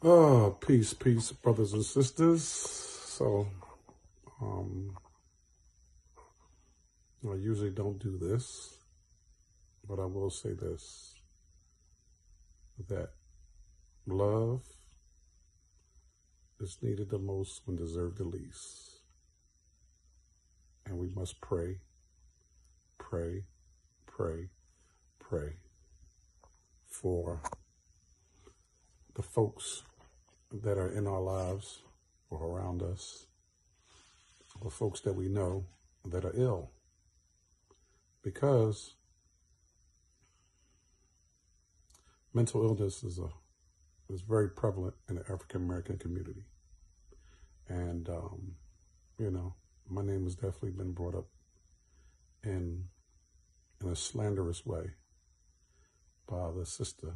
Oh, peace, peace, brothers and sisters. So, um, I usually don't do this, but I will say this, that love is needed the most when deserved the least. And we must pray, pray, pray, pray for the folks that are in our lives or around us, or folks that we know that are ill. Because mental illness is very prevalent in the African American community. And, my name has definitely been brought up in a slanderous way by the sister,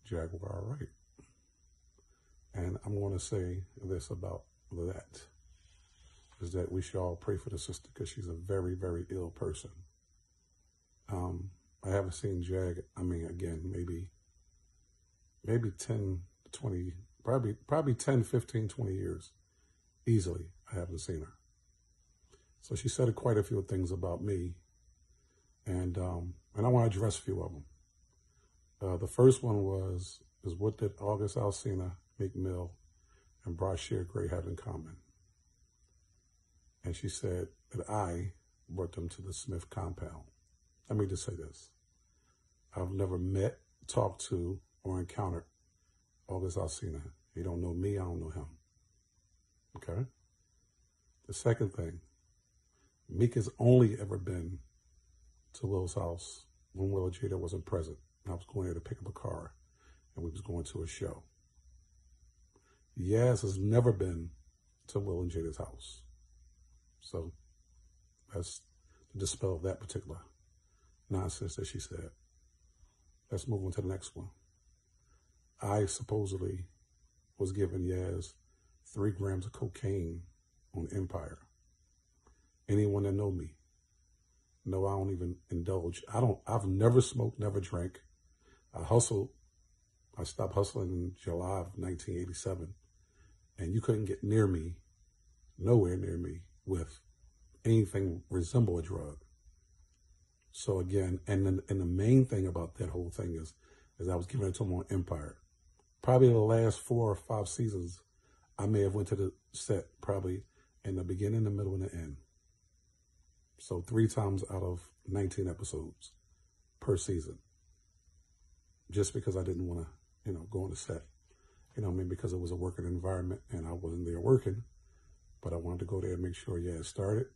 Jaguar Wright. And I'm going to say this about that, is that we should all pray for the sister because she's a very, very ill person. I haven't seen Jag, again, maybe 10, 20, probably 10, 15, 20 years. Easily, I haven't seen her. So she said quite a few things about me. And I want to address a few of them. The first one is what did August Alsina, Meek Mill, and Brashear Gray have in common? And she said that I brought them to the Smith compound. Let me just say this. I've never met, talked to, or encountered August Alsina. He don't know me, I don't know him. Okay? The second thing, Meek has only ever been to Will's house when Will and Jada wasn't present. I was going there to pick up a car, and we was going to a show. Yaz has never been to Will and Jada's house. So that's to dispel that particular nonsense that she said. Let's move on to the next one. I supposedly was giving Yaz 3 grams of cocaine on Empire. Anyone that know me know I don't even indulge. I've never smoked, never drank. I hustled. I stopped hustling in July of 1987. And you couldn't get near me, nowhere near me, with anything resemble a drug. So again, and the main thing about that whole thing is I was giving it to him on Empire. Probably the last 4 or 5 seasons, I may have went to the set probably in the beginning, the middle, and the end. So 3 times out of 19 episodes per season. Just because I didn't want to, go on the set. Because it was a working environment and I wasn't there working. But I wanted to go there and make sure, it started,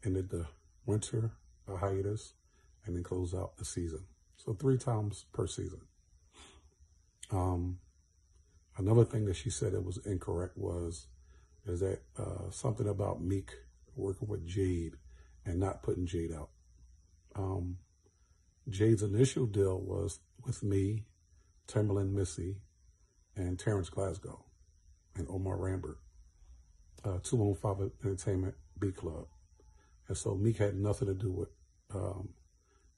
ended the winter hiatus, and then close out the season. So 3 times per season. Another thing that she said that was incorrect is that something about Meek working with Jade and not putting Jade out. Jade's initial deal was with me, Timberland Missy, and Terrence Glasgow, and Omar Rambert, 215 Entertainment B Club. And so Meek had nothing to do with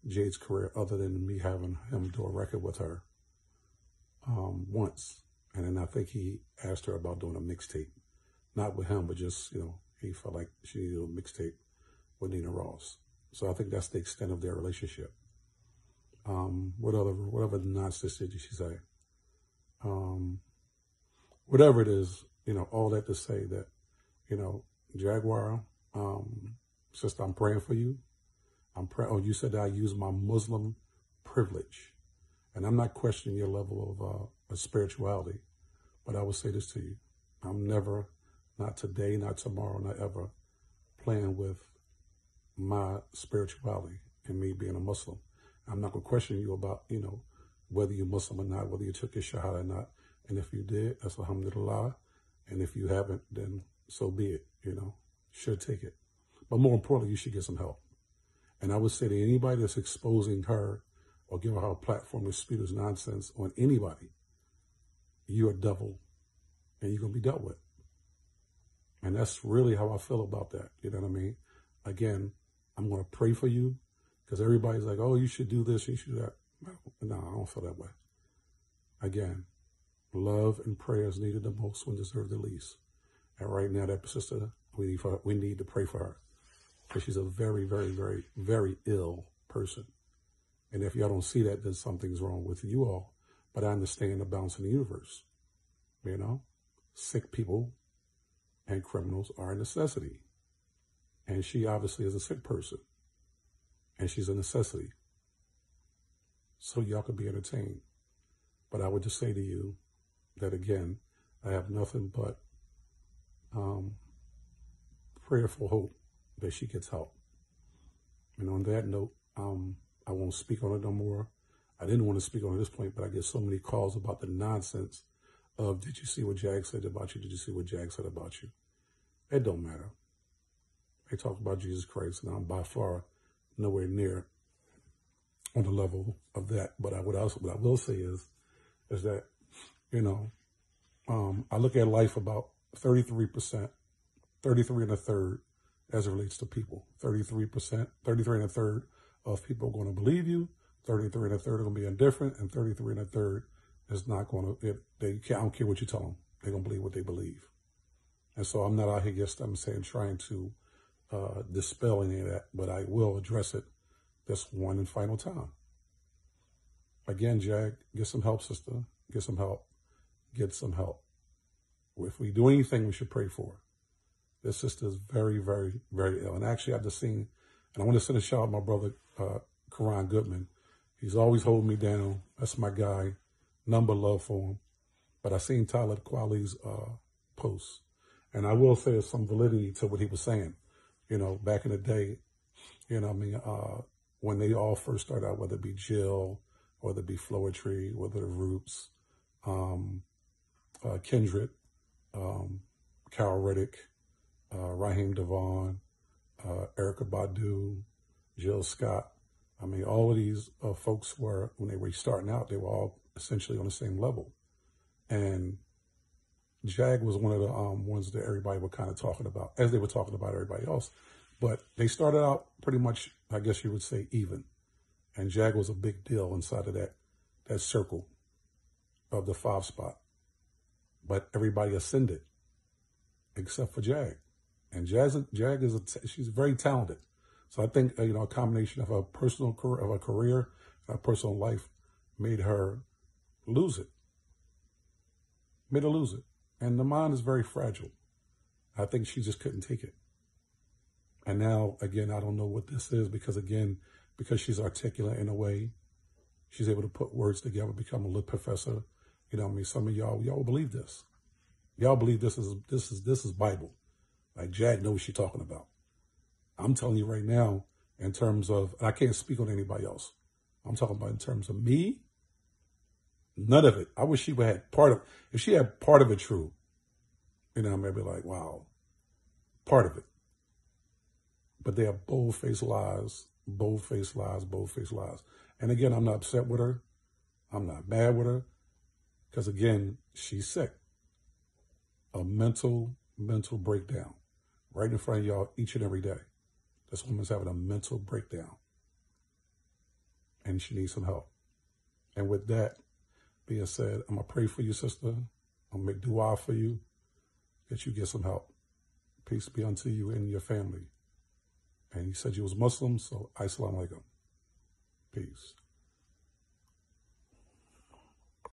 Jade's career other than me having him do a record with her once. And then I think he asked her about doing a mixtape. Not with him, but just, he felt like she needed a mixtape with Nina Ross. So I think that's the extent of their relationship. Whatever nonsense did she say? Whatever it is, all that to say that, Jaguar, sister, I'm praying for you. You said that I use my Muslim privilege. And I'm not questioning your level of spirituality, but I will say this to you. I'm never, not today, not tomorrow, not ever, playing with my spirituality and me being a Muslim. I'm not going to question you about, whether you're Muslim or not, whether you took your shahada or not. And if you did, that's alhamdulillah. And if you haven't, then so be it, should take it. But more importantly, you should get some help. And I would say to anybody that's exposing her or giving her a platform to spew this nonsense on anybody, you're a devil and you're going to be dealt with. And that's really how I feel about that. You know what I mean? Again, I'm going to pray for you because everybody's like, oh, you should do this, you should do that. No, I don't feel that way. Again, Love and prayers needed the most when deserved the least. And right now, that sister, we need to pray for her. Because she's a very, very, very, very ill person. And if y'all don't see that, then something's wrong with you all. But I understand the balance in the universe. You know, sick people and criminals are a necessity. And she obviously is a sick person. And she's a necessity. So y'all could be entertained. But I would just say to you that, again, I have nothing but prayerful hope that she gets help. And on that note, I won't speak on it no more. I didn't want to speak on it at this point, but I get so many calls about the nonsense of, did you see what Jag said about you? Did you see what Jag said about you? It don't matter. They talk about Jesus Christ, and I'm by far nowhere near on the level of that. But what I will say is that, you know, I look at life about 33%, 33 and a third as it relates to people. 33%, 33 and a third of people are going to believe you. 33 and a third are going to be indifferent, and 33 and a third is not going to, I don't care what you tell them. They're going to believe what they believe. And so I'm not out here just, I'm saying, trying to dispel any of that, but I will address it this one and final time. Again, Jag, get some help, sister. Get some help. Get some help. If we do anything, we should pray for her. This sister is very, very, very ill. And actually, I've just seen, and I want to send a shout out to my brother, Karan Goodman. He's always holding me down. That's my guy. Number love for him. But I seen Talib Kweli's post. And I will say there's some validity to what he was saying. You know, back in the day, you know what I mean, when they all first started out, whether it be Jill, whether it be Floetry, whether the Roots, Kendrick, Carol Reddick, Raheem Devon, Erykah Badu, Jill Scott. I mean, all of these folks were, when they were starting out, they were all essentially on the same level. And Jag was one of the ones that everybody were kind of talking about, as they were talking about everybody else. But they started out pretty much, I guess you would say, even. And Jag was a big deal inside of that circle of the 5 spot. But everybody ascended, except for Jag. And Jag is she's very talented. So I think, you know, a combination of her personal career, and her personal life made her lose it. Made her lose it. And the mind is very fragile. I think she just couldn't take it. And now, again, I don't know what this is because she's articulate in a way, she's able to put words together, become a lit professor. You know what I mean? Some of y'all will believe this. Y'all believe this is Bible. Like Jag knows what she's talking about. I'm telling you right now, in terms of, I can't speak on anybody else. I'm talking about in terms of me, none of it. I wish she would have had part of, if she had part of it true, you know, maybe like, wow, part of it. But they are bold-faced lies, bold-faced lies, bold-faced lies. And again, I'm not upset with her. I'm not mad with her. Because again, she's sick. A mental breakdown. Right in front of y'all each and every day. This woman's having a mental breakdown. And she needs some help. And with that being said, I'm going to pray for you, sister. I'm going to make dua for you, that you get some help. Peace be unto you and your family. And you said you was Muslim, so Assalamu alaikum. Peace.